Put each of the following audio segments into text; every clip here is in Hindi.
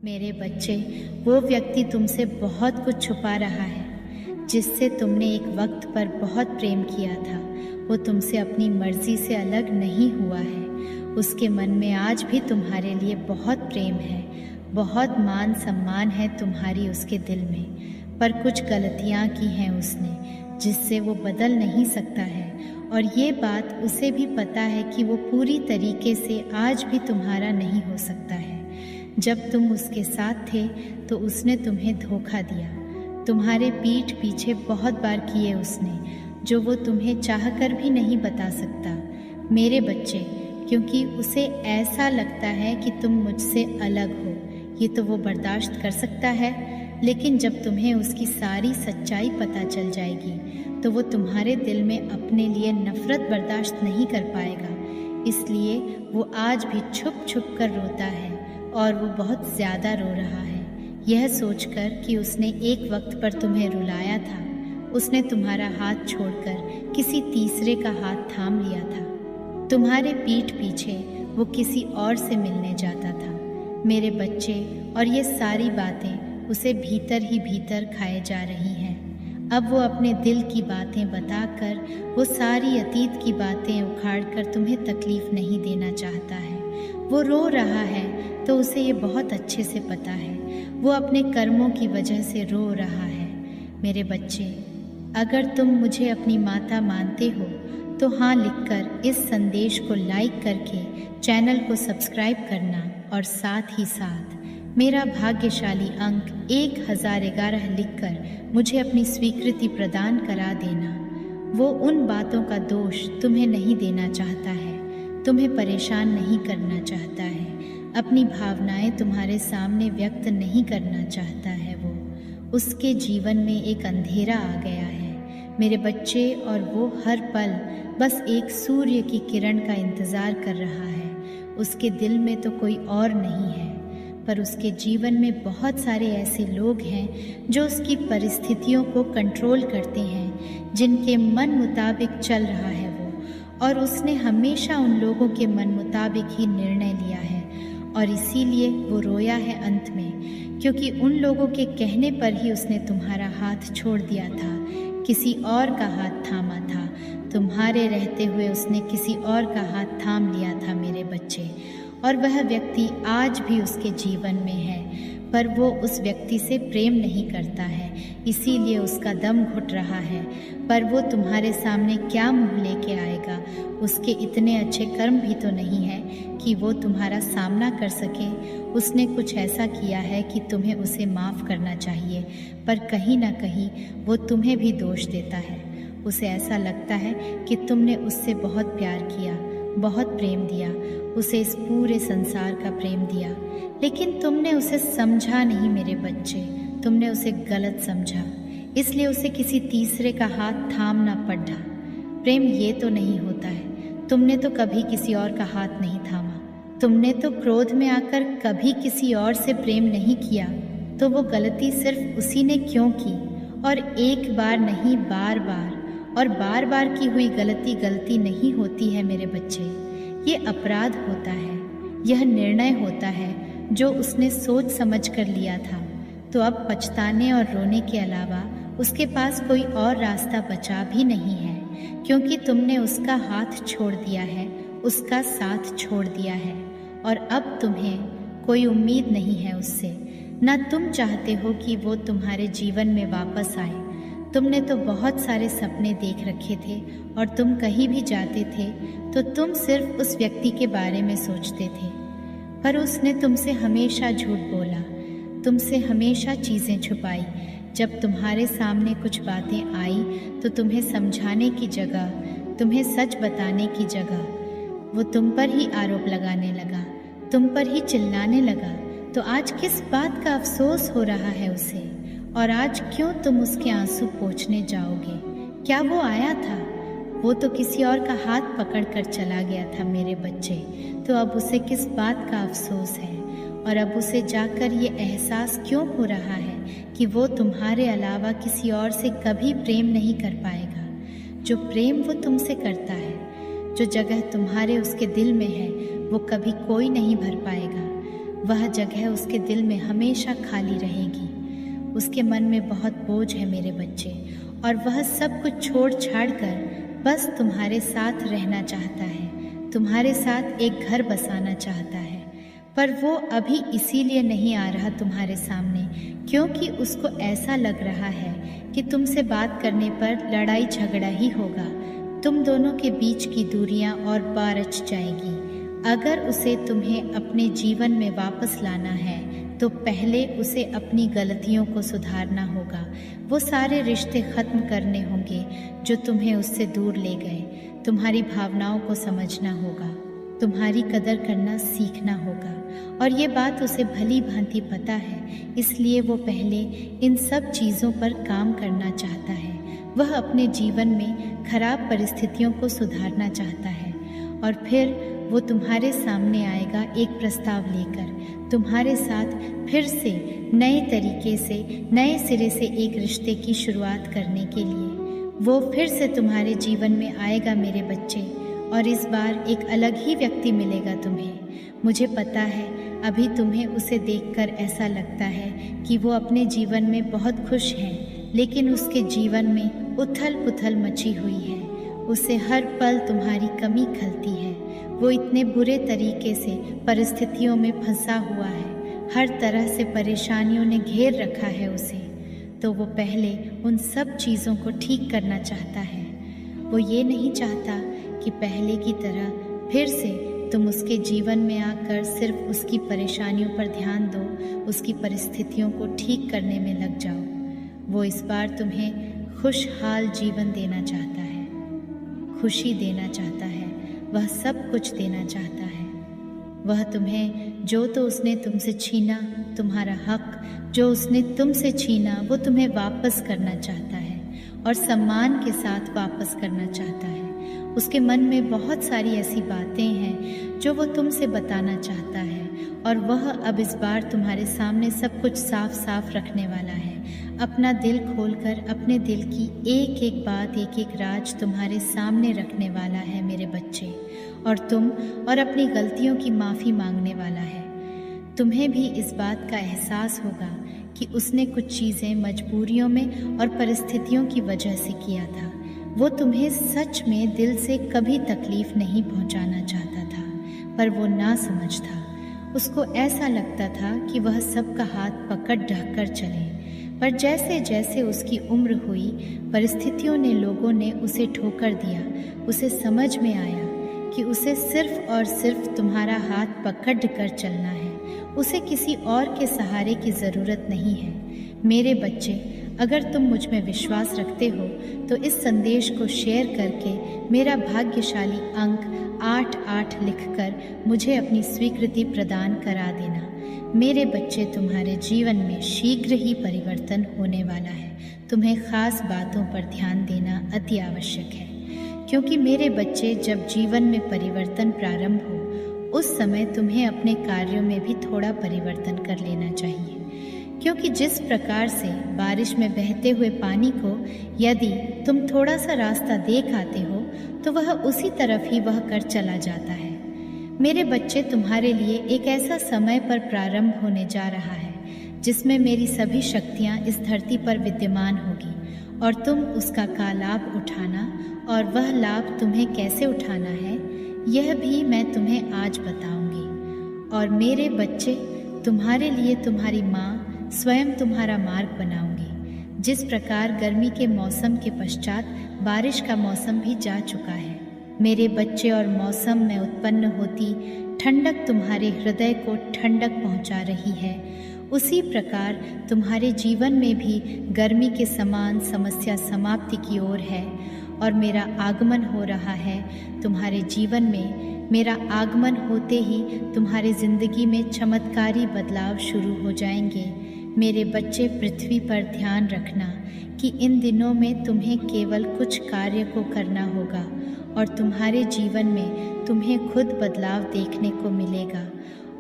मेरे बच्चे, वो व्यक्ति तुमसे बहुत कुछ छुपा रहा है। जिससे तुमने एक वक्त पर बहुत प्रेम किया था, वो तुमसे अपनी मर्जी से अलग नहीं हुआ है। उसके मन में आज भी तुम्हारे लिए बहुत प्रेम है, बहुत मान सम्मान है तुम्हारी उसके दिल में। पर कुछ गलतियाँ की हैं उसने, जिससे वो बदल नहीं सकता है। और ये बात उसे भी पता है कि वो पूरी तरीके से आज भी तुम्हारा नहीं हो सकता है। जब तुम उसके साथ थे तो उसने तुम्हें धोखा दिया। तुम्हारे पीठ पीछे बहुत बार किए उसने, जो वो तुम्हें चाहकर भी नहीं बता सकता मेरे बच्चे, क्योंकि उसे ऐसा लगता है कि तुम मुझसे अलग हो। ये तो वो बर्दाश्त कर सकता है, लेकिन जब तुम्हें उसकी सारी सच्चाई पता चल जाएगी तो वो तुम्हारे दिल में अपने लिए नफरत बर्दाश्त नहीं कर पाएगा। इसलिए वो आज भी छुप छुप कर रोता है, और वो बहुत ज़्यादा रो रहा है, यह सोचकर कि उसने एक वक्त पर तुम्हें रुलाया था। उसने तुम्हारा हाथ छोड़कर किसी तीसरे का हाथ थाम लिया था। तुम्हारे पीठ पीछे वो किसी और से मिलने जाता था मेरे बच्चे, और ये सारी बातें उसे भीतर ही भीतर खाए जा रही हैं। अब वो अपने दिल की बातें बताकर, वो सारी अतीत की बातें उखाड़कर तुम्हें तकलीफ़ नहीं देना चाहता है। वो रो रहा है तो उसे ये बहुत अच्छे से पता है, वो अपने कर्मों की वजह से रो रहा है। मेरे बच्चे, अगर तुम मुझे अपनी माता मानते हो तो हाँ लिखकर इस संदेश को लाइक करके चैनल को सब्सक्राइब करना, और साथ ही साथ मेरा भाग्यशाली अंक 1011 लिखकर मुझे अपनी स्वीकृति प्रदान करा देना। वो उन बातों का दोष तुम्हें नहीं देना चाहता है, तुम्हें परेशान नहीं करना चाहता है, अपनी भावनाएं तुम्हारे सामने व्यक्त नहीं करना चाहता है। वो उसके जीवन में एक अंधेरा आ गया है मेरे बच्चे, और वो हर पल बस एक सूर्य की किरण का इंतज़ार कर रहा है। उसके दिल में तो कोई और नहीं है, पर उसके जीवन में बहुत सारे ऐसे लोग हैं जो उसकी परिस्थितियों को कंट्रोल करते हैं, जिनके मन मुताबिक चल रहा है वो। और उसने हमेशा उन लोगों के मन मुताबिक ही निर्णय लिया है, और इसीलिए वो रोया है अंत में, क्योंकि उन लोगों के कहने पर ही उसने तुम्हारा हाथ छोड़ दिया था, किसी और का हाथ थामा था। तुम्हारे रहते हुए उसने किसी और का हाथ थाम लिया था मेरे बच्चे, और वह व्यक्ति आज भी उसके जीवन में है, पर वो उस व्यक्ति से प्रेम नहीं करता है, इसीलिए उसका दम घुट रहा है। पर वो तुम्हारे सामने क्या मुंह लेके आएगा? उसके इतने अच्छे कर्म भी तो नहीं है कि वो तुम्हारा सामना कर सके। उसने कुछ ऐसा किया है कि तुम्हें उसे माफ़ करना चाहिए, पर कहीं ना कहीं वो तुम्हें भी दोष देता है। उसे ऐसा लगता है कि तुमने उससे बहुत प्यार किया, बहुत प्रेम दिया, उसे इस पूरे संसार का प्रेम दिया, लेकिन तुमने उसे समझा नहीं मेरे बच्चे, तुमने उसे गलत समझा, इसलिए उसे किसी तीसरे का हाथ थामना पड़ा। प्रेम ये तो नहीं होता है, तुमने तो कभी किसी और का हाथ नहीं थामा, तुमने तो क्रोध में आकर कभी किसी और से प्रेम नहीं किया। तो वो गलती सिर्फ उसी ने क्यों की? और एक बार नहीं, बार बार, और बार बार की हुई गलती गलती नहीं होती है मेरे बच्चे, ये अपराध होता है, यह निर्णय होता है जो उसने सोच समझ कर लिया था। तो अब पछताने और रोने के अलावा उसके पास कोई और रास्ता बचा भी नहीं है, क्योंकि तुमने उसका हाथ छोड़ दिया है, उसका साथ छोड़ दिया है, और अब तुम्हें कोई उम्मीद नहीं है उससे। ना तुम चाहते हो कि वो तुम्हारे जीवन में वापस आए। तुमने तो बहुत सारे सपने देख रखे थे, और तुम कहीं भी जाते थे तो तुम सिर्फ उस व्यक्ति के बारे में सोचते थे। पर उसने तुमसे हमेशा झूठ बोला, तुमसे हमेशा चीज़ें छुपाई। जब तुम्हारे सामने कुछ बातें आई तो तुम्हें समझाने की जगह, तुम्हें सच बताने की जगह, वो तुम पर ही आरोप लगाने लगा, तुम पर ही चिल्लाने लगा। तो आज किस बात का अफसोस हो रहा है उसे? और आज क्यों तुम उसके आंसू पोंछने जाओगे? क्या वो आया था? वो तो किसी और का हाथ पकड़कर चला गया था मेरे बच्चे। तो अब उसे किस बात का अफसोस है? और अब उसे जाकर ये एहसास क्यों हो रहा है कि वो तुम्हारे अलावा किसी और से कभी प्रेम नहीं कर पाएगा? जो प्रेम वो तुमसे करता है, जो जगह तुम्हारे उसके दिल में है, वो कभी कोई नहीं भर पाएगा। वह जगह उसके दिल में हमेशा खाली रहेगी। उसके मन में बहुत बोझ है मेरे बच्चे, और वह सब कुछ छोड़ छाड़ कर बस तुम्हारे साथ रहना चाहता है, तुम्हारे साथ एक घर बसाना चाहता है। पर वो अभी इसीलिए नहीं आ रहा तुम्हारे सामने क्योंकि उसको ऐसा लग रहा है कि तुमसे बात करने पर लड़ाई झगड़ा ही होगा, तुम दोनों के बीच की दूरियां और बारच जाएगी। अगर उसे तुम्हें अपने जीवन में वापस लाना है तो पहले उसे अपनी गलतियों को सुधारना होगा। वो सारे रिश्ते ख़त्म करने होंगे जो तुम्हें उससे दूर ले गए। तुम्हारी भावनाओं को समझना होगा, तुम्हारी कदर करना सीखना होगा, और ये बात उसे भली भांति पता है, इसलिए वो पहले इन सब चीज़ों पर काम करना चाहता है। वह अपने जीवन में खराब परिस्थितियों को सुधारना चाहता है, और फिर वो तुम्हारे सामने आएगा एक प्रस्ताव लेकर, तुम्हारे साथ फिर से नए तरीके से, नए सिरे से एक रिश्ते की शुरुआत करने के लिए। वो फिर से तुम्हारे जीवन में आएगा मेरे बच्चे, और इस बार एक अलग ही व्यक्ति मिलेगा तुम्हें। मुझे पता है अभी तुम्हें उसे देखकर ऐसा लगता है कि वो अपने जीवन में बहुत खुश है, लेकिन उसके जीवन में उथल पुथल मची हुई है। उसे हर पल तुम्हारी कमी खलती है। वो इतने बुरे तरीके से परिस्थितियों में फंसा हुआ है, हर तरह से परेशानियों ने घेर रखा है उसे। तो वो पहले उन सब चीज़ों को ठीक करना चाहता है। वो ये नहीं चाहता कि पहले की तरह फिर से तुम उसके जीवन में आकर सिर्फ उसकी परेशानियों पर ध्यान दो, उसकी परिस्थितियों को ठीक करने में लग जाओ। वो इस बार तुम्हें खुशहाल जीवन देना चाहता है, खुशी देना चाहता है, वह सब कुछ देना चाहता है। वह तुम्हें जो तो उसने तुमसे छीना, तुम्हारा हक जो उसने तुमसे छीना वो तुम्हें वापस करना चाहता है, और सम्मान के साथ वापस करना चाहता है। उसके मन में बहुत सारी ऐसी बातें हैं जो वो तुमसे बताना चाहता है, और वह अब इस बार तुम्हारे सामने सब कुछ साफ साफ रखने वाला है। अपना दिल खोलकर अपने दिल की एक एक बात, एक एक राज तुम्हारे सामने रखने वाला है मेरे बच्चे, और तुम और अपनी गलतियों की माफ़ी मांगने वाला है। तुम्हें भी इस बात का एहसास होगा कि उसने कुछ चीज़ें मजबूरियों में और परिस्थितियों की वजह से किया था। वो तुम्हें सच में दिल से कभी तकलीफ़ नहीं पहुंचाना चाहता था, पर वो ना समझ था। उसको ऐसा लगता था कि वह सबका हाथ पकड़ ढक कर चले, पर जैसे जैसे उसकी उम्र हुई, परिस्थितियों ने, लोगों ने उसे ठोकर दिया। उसे समझ में आया कि उसे सिर्फ और सिर्फ तुम्हारा हाथ पकड़ कर चलना है, उसे किसी और के सहारे की ज़रूरत नहीं है। मेरे बच्चे, अगर तुम मुझ में विश्वास रखते हो तो इस संदेश को शेयर करके मेरा भाग्यशाली अंक 88 लिखकर मुझे अपनी स्वीकृति प्रदान करा देना। मेरे बच्चे, तुम्हारे जीवन में शीघ्र ही परिवर्तन होने वाला है। तुम्हें खास बातों पर ध्यान देना अति आवश्यक है, क्योंकि मेरे बच्चे, जब जीवन में परिवर्तन प्रारंभ हो उस समय तुम्हें अपने कार्यों में भी थोड़ा परिवर्तन कर लेना चाहिए। क्योंकि जिस प्रकार से बारिश में बहते हुए पानी को यदि तुम थोड़ा सा रास्ता देख आते हो तो वह उसी तरफ ही वह कर चला जाता है। मेरे बच्चे, तुम्हारे लिए एक ऐसा समय पर प्रारंभ होने जा रहा है जिसमें मेरी सभी शक्तियाँ इस धरती पर विद्यमान होगी, और तुम उसका का लाभ उठाना, और वह लाभ तुम्हें कैसे उठाना है यह भी मैं तुम्हें आज बताऊंगी। और मेरे बच्चे, तुम्हारे लिए तुम्हारी माँ स्वयं तुम्हारा मार्ग बनाऊंगी। जिस प्रकार गर्मी के मौसम के पश्चात बारिश का मौसम भी जा चुका है, मेरे बच्चे, और मौसम में उत्पन्न होती ठंडक तुम्हारे हृदय को ठंडक पहुंचा रही है, उसी प्रकार तुम्हारे जीवन में भी गर्मी के समान समस्या समाप्ति की ओर है, और मेरा आगमन हो रहा है तुम्हारे जीवन में। मेरा आगमन होते ही तुम्हारी ज़िंदगी में चमत्कारी बदलाव शुरू हो जाएंगे। मेरे बच्चे, पृथ्वी पर ध्यान रखना कि इन दिनों में तुम्हें केवल कुछ कार्य को करना होगा, और तुम्हारे जीवन में तुम्हें खुद बदलाव देखने को मिलेगा,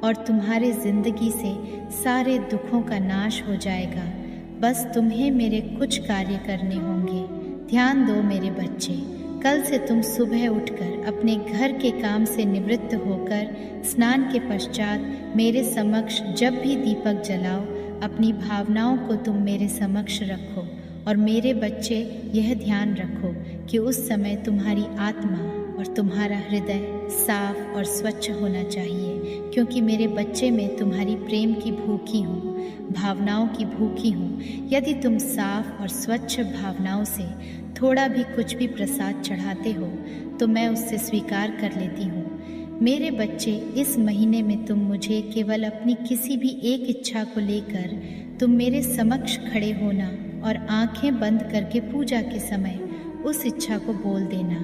और तुम्हारे ज़िंदगी से सारे दुखों का नाश हो जाएगा। बस तुम्हें मेरे कुछ कार्य करने होंगे। ध्यान दो मेरे बच्चे, कल से तुम सुबह उठकर अपने घर के काम से निवृत्त होकर स्नान के पश्चात मेरे समक्ष जब भी दीपक जलाओ, अपनी भावनाओं को तुम मेरे समक्ष रखो और मेरे बच्चे यह ध्यान रखो कि उस समय तुम्हारी आत्मा और तुम्हारा हृदय साफ और स्वच्छ होना चाहिए, क्योंकि मेरे बच्चे में तुम्हारी प्रेम की भूखी हूँ, भावनाओं की भूखी हूँ। यदि तुम साफ और स्वच्छ भावनाओं से थोड़ा भी कुछ भी प्रसाद चढ़ाते हो तो मैं उससे स्वीकार कर लेती हूँ। मेरे बच्चे, इस महीने में तुम मुझे केवल अपनी किसी भी एक इच्छा को लेकर तुम मेरे समक्ष खड़े होना और आंखें बंद करके पूजा के समय उस इच्छा को बोल देना।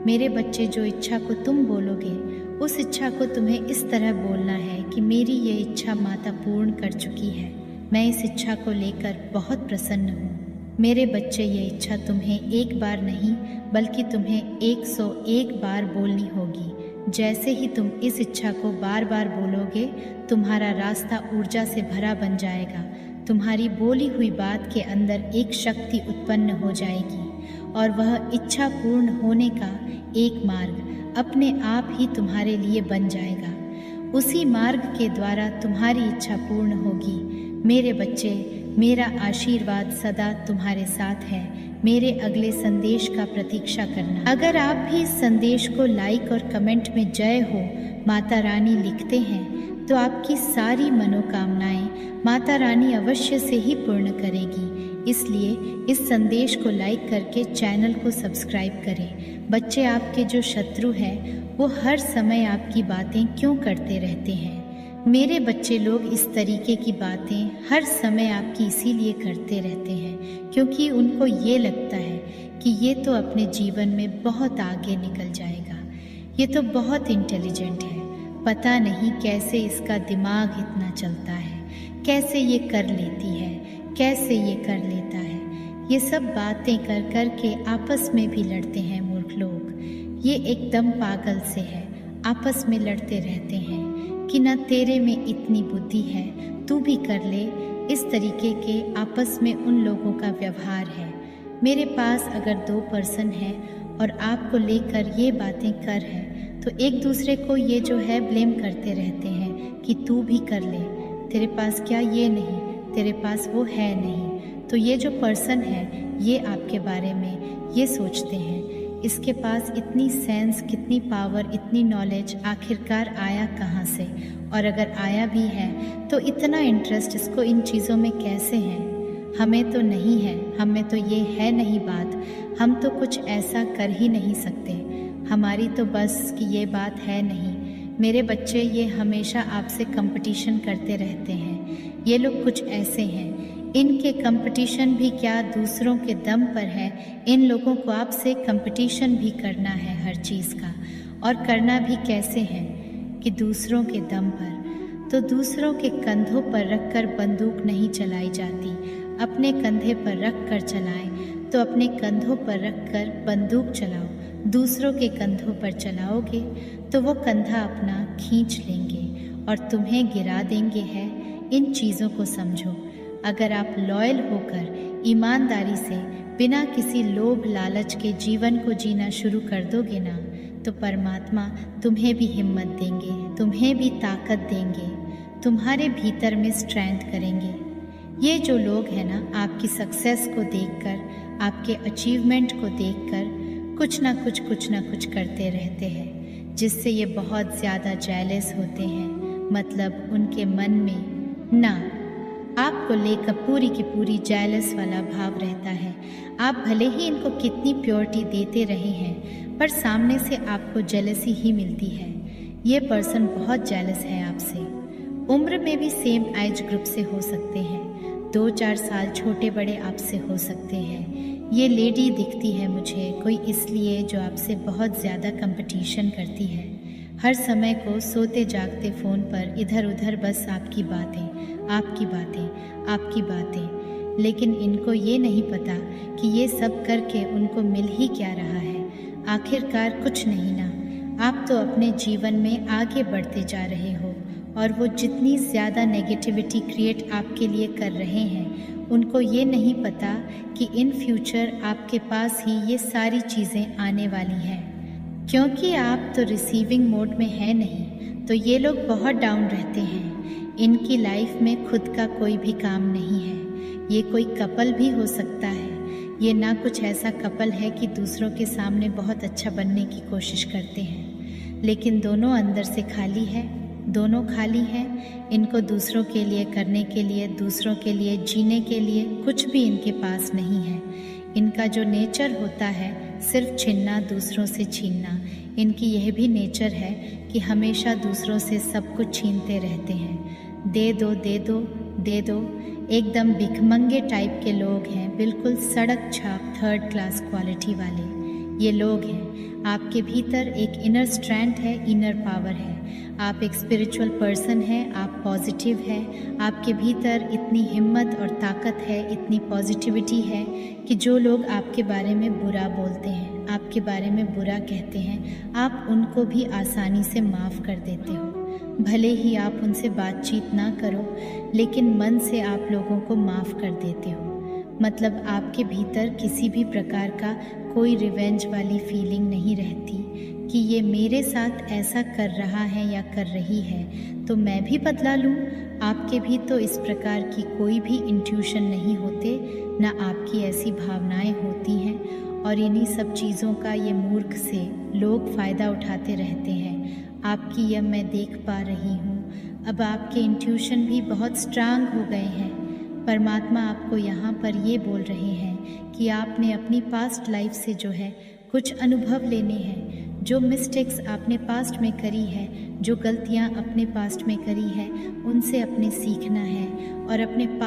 मेरे बच्चे, जो इच्छा को तुम बोलोगे उस इच्छा को तुम्हें इस तरह बोलना है कि मेरी ये इच्छा माता पूर्ण कर चुकी है, मैं इस इच्छा को लेकर बहुत प्रसन्न हूँ। मेरे बच्चे, ये इच्छा तुम्हें एक बार नहीं बल्कि तुम्हें 101 बार बोलनी होगी। जैसे ही तुम इस इच्छा को बार बार बोलोगे, तुम्हारा रास्ता ऊर्जा से भरा बन जाएगा। तुम्हारी बोली हुई बात के अंदर एक शक्ति उत्पन्न हो जाएगी और वह इच्छा पूर्ण होने का एक मार्ग अपने आप ही तुम्हारे लिए बन जाएगा। उसी मार्ग के द्वारा तुम्हारी इच्छा पूर्ण होगी। मेरे बच्चे, मेरा आशीर्वाद सदा तुम्हारे साथ है। मेरे अगले संदेश का प्रतीक्षा करना। अगर आप भी इस संदेश को लाइक और कमेंट में जय हो माता रानी लिखते हैं तो आपकी सारी मनोकामनाएं माता रानी अवश्य से ही पूर्ण करेगी। इसलिए इस संदेश को लाइक करके चैनल को सब्सक्राइब करें। बच्चे, आपके जो शत्रु हैं वो हर समय आपकी बातें क्यों करते रहते हैं? मेरे बच्चे लोग इस तरीके की बातें हर समय आपकी इसीलिए करते रहते हैं क्योंकि उनको ये लगता है कि ये तो अपने जीवन में बहुत आगे निकल जाएगा, ये तो बहुत इंटेलिजेंट है, पता नहीं कैसे इसका दिमाग इतना चलता है, कैसे ये कर लेती है, कैसे ये कर लेता है। ये सब बातें कर कर के आपस में भी लड़ते हैं मूर्ख लोग। ये एकदम पागल से है, आपस में लड़ते रहते हैं कि ना तेरे में इतनी बुद्धि है, तू भी कर ले। इस तरीके के आपस में उन लोगों का व्यवहार है। मेरे पास अगर 2 पर्सन हैं और आपको लेकर ये बातें कर है तो एक दूसरे को ये जो है ब्लेम करते रहते हैं कि तू भी कर ले, तेरे पास क्या ये नहीं, तेरे पास वो है नहीं। तो ये जो पर्सन है ये आपके बारे में ये सोचते हैं, इसके पास इतनी सेंस, कितनी पावर, इतनी नॉलेज आखिरकार आया कहाँ से, और अगर आया भी है तो इतना इंटरेस्ट इसको इन चीज़ों में कैसे है? हमें तो नहीं है, हमें तो ये है नहीं बात, हम तो कुछ ऐसा कर ही नहीं सकते, हमारी तो बस कि ये बात है नहीं। मेरे बच्चे, ये हमेशा आपसे कंपटीशन करते रहते हैं। ये लोग कुछ ऐसे हैं, इनके कंपटीशन भी क्या दूसरों के दम पर है। इन लोगों को आपसे कंपटीशन भी करना है हर चीज़ का, और करना भी कैसे है कि दूसरों के दम पर। तो दूसरों के कंधों पर रखकर बंदूक नहीं चलाई जाती, अपने कंधे पर रख कर चलाएं। तो अपने कंधों पर रखकर बंदूक चलाओ, दूसरों के कंधों पर चलाओगे तो वो कंधा अपना खींच लेंगे और तुम्हें गिरा देंगे है। इन चीज़ों को समझो। अगर आप लॉयल होकर ईमानदारी से बिना किसी लोभ लालच के जीवन को जीना शुरू कर दोगे ना, तो परमात्मा तुम्हें भी हिम्मत देंगे, तुम्हें भी ताकत देंगे, तुम्हारे भीतर में स्ट्रेंथ करेंगे। ये जो लोग हैं ना, आपकी सक्सेस को देखकर, आपके अचीवमेंट को देखकर कुछ ना कुछ करते रहते हैं, जिससे ये बहुत ज़्यादा जेलस होते हैं। मतलब उनके मन में ना आपको लेकर पूरी की पूरी जेलस वाला भाव रहता है। आप भले ही इनको कितनी प्योरिटी देते रहे हैं, पर सामने से आपको जेलसी ही मिलती है। ये पर्सन बहुत जेलस है आपसे। उम्र में भी सेम एज ग्रुप से हो सकते हैं, 2-4 साल छोटे बड़े आपसे हो सकते हैं। ये लेडी दिखती है मुझे कोई इसलिए जो आपसे बहुत ज़्यादा कंपटीशन करती है। हर समय को सोते जागते फ़ोन पर इधर उधर बस आपकी बातें, आपकी बातें, आपकी बातें। लेकिन इनको ये नहीं पता कि ये सब करके उनको मिल ही क्या रहा है। आखिरकार कुछ नहीं ना। आप तो अपने जीवन में आगे बढ़ते जा रहे हो और वो जितनी ज़्यादा नेगेटिविटी क्रिएट आपके लिए कर रहे हैं, उनको ये नहीं पता कि इन फ्यूचर आपके पास ही ये सारी चीज़ें आने वाली हैं। क्योंकि आप तो रिसीविंग मोड में है नहीं, तो ये लोग बहुत डाउन रहते हैं। इनकी लाइफ में खुद का कोई भी काम नहीं है। ये कोई कपल भी हो सकता है। ये ना कुछ ऐसा कपल है कि दूसरों के सामने बहुत अच्छा बनने की कोशिश करते हैं, लेकिन दोनों अंदर से खाली है। दोनों खाली हैं। इनको दूसरों के लिए करने के लिए, दूसरों के लिए जीने के लिए कुछ भी इनके पास नहीं है। इनका जो नेचर होता है सिर्फ छीनना, दूसरों से छीनना। इनकी यह भी नेचर है कि हमेशा दूसरों से सब कुछ छीनते रहते हैं। दे दो दे दो दे दो। एकदम भिखमंगे टाइप के लोग हैं, बिल्कुल सड़क छाप थर्ड क्लास क्वालिटी वाले ये लोग हैं। आपके भीतर एक इनर स्ट्रेंथ है, इनर पावर है। आप एक स्पिरिचुअल पर्सन हैं, आप पॉजिटिव हैं। आपके भीतर इतनी हिम्मत और ताकत है, इतनी पॉजिटिविटी है कि जो लोग आपके बारे में बुरा बोलते हैं, आपके बारे में बुरा कहते हैं, आप उनको भी आसानी से माफ़ कर देते हो। भले ही आप उनसे बातचीत ना करो, लेकिन मन से आप लोगों को माफ़ कर देते हो। मतलब आपके भीतर किसी भी प्रकार का कोई रिवेंज वाली फीलिंग नहीं रहती कि ये मेरे साथ ऐसा कर रहा है या कर रही है तो मैं भी बदला लूँ। आपके भी तो इस प्रकार की कोई भी इंट्यूशन नहीं होते, ना आपकी ऐसी भावनाएं होती हैं, और इन्हीं सब चीज़ों का ये मूर्ख से लोग फ़ायदा उठाते रहते हैं। आपकी यह मैं देख पा रही हूँ। अब आपके इंट्यूशन भी बहुत स्ट्रांग हो गए हैं। परमात्मा आपको यहाँ पर ये बोल रहे हैं कि आपने अपनी पास्ट लाइफ से जो है कुछ अनुभव लेने हैं। जो मिस्टेक्स आपने पास्ट में करी है, जो गलतियाँ अपने पास्ट में करी है, उनसे अपने सीखना है और अपने पास्ट